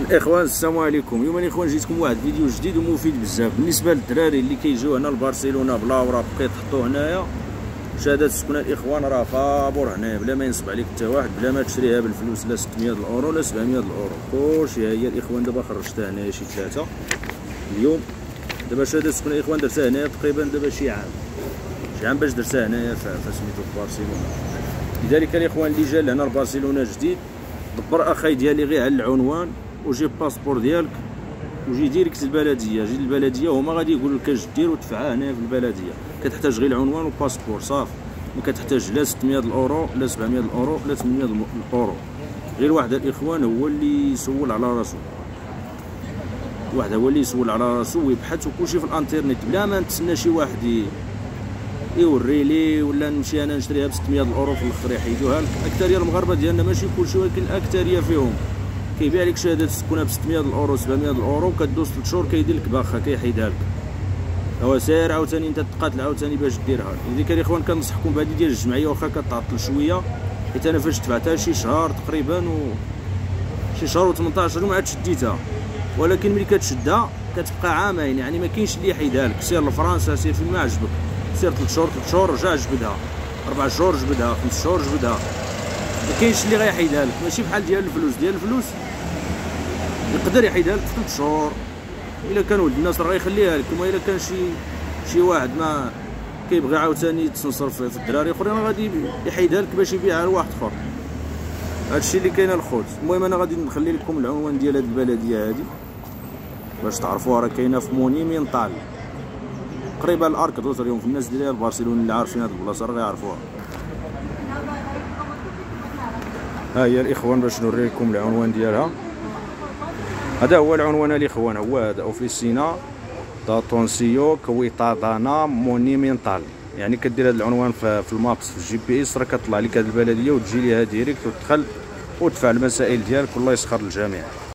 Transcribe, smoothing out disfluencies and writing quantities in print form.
الاخوان السلام عليكم. اليوم الاخوان جيتكم واحد فيديو جديد ومفيد بزاف بالنسبه للدراري اللي كيجيو هنا لبرشلونه بلا اوراق كيتحطوا هنايا. شهاده السكن الاخوان راه فابور هنايا بلا ما ينصب عليك حتى واحد، بلا ما تشريها بالفلوس لا 600 الاورو لا 700 الاورو، كلشي ها هي الاخوان. دابا خرجتها هنايا شي ثلاثه اليوم. دابا شهاده السكن الاخوان درتها هنايا تقريبا دابا شي عام باش درتها هنايا فسميتو في برشلونه. لذلك الاخوان اللي جا لهنا لبرشلونه جديد دبر اخاي ديالي غير على العنوان وجيب باسبور ديالك وجي ديريكت البلديه، جي للبلديه وهما غادي يقولوا لك اش دير ودفعها هنا في البلديه. كتحتاج غير العنوان وباسبور صافي، ما كتحتاج لا 600 الاورو لا 700 الاورو لا 800 الاورو. غير واحد الاخوان هو اللي يسول على راسو، واحد هو اللي يسول على راسو ويبحث وكلشي في الانترنت بلا ما نتسنى شي واحد يوري لي ولا نمشي انا نشريها ب 600 الاورو في الاخر يحيدوها لك. اكثريه المغاربه ديالنا ماشي كلشي ولكن الاكثريه فيهم كيبيع لك شهاده السكنه ب 600 الاورو 700 الاورو، كدوز 3 شهور كيدير لك باخا كيحيدها لك. هو ساير عاوتاني انت تقاتل عاوتاني باش ديرها. لذلك الاخوان كنصحكم بهذه ديال الجمعيه واخا كتعطل شويه، حيت انا فاش دفعتها شي شهر تقريبا شي شهر و18 يوم عاد شديتها، ولكن ملي كتشدها كتبقى عامين، يعني ما كاينش اللي يحيدها لك. سير لفرنسا سير فين ما عجبك، سير 3 شهور رجع جبدها، 4 شهور جبدها، 5 شهور جبدها، ما كاينش اللي غيحيدها لك. ماشي بحال ديال الفلوس يقدر يحيدها لك في 3 شهور الا كان ولد الناس راه غيخليها لك. وما الا كان شي واحد ما كيبغي عاوتاني يتسنصر في الدراري اخرين راه غادي يحيدها لك باش يبيعها لواحد اخر. هادشي اللي كاين الخوت. المهم انا غادي نخلي لكم العنوان ديال هاد البلديه هادي باش تعرفوها، راه كاينه في مونيمنطال قريبه الارك دوتريوم. في الناس ديال برشلونه اللي عارفين هاد البلاصه راه غيعرفوها. ها هي الاخوان باش نوري لكم العنوان ديالها. هذا هو العنوان الاخوان، هو هذا اوفيسينا دا تونسيو كويتادانا مونيمنطال. يعني كدير هذا العنوان في المابس في الجي بي اس راه كطلع لك هذه البلديه وتجي ليها ديريكت وتدخل وتدفع المسائل ديالك والله يسخر الجميع.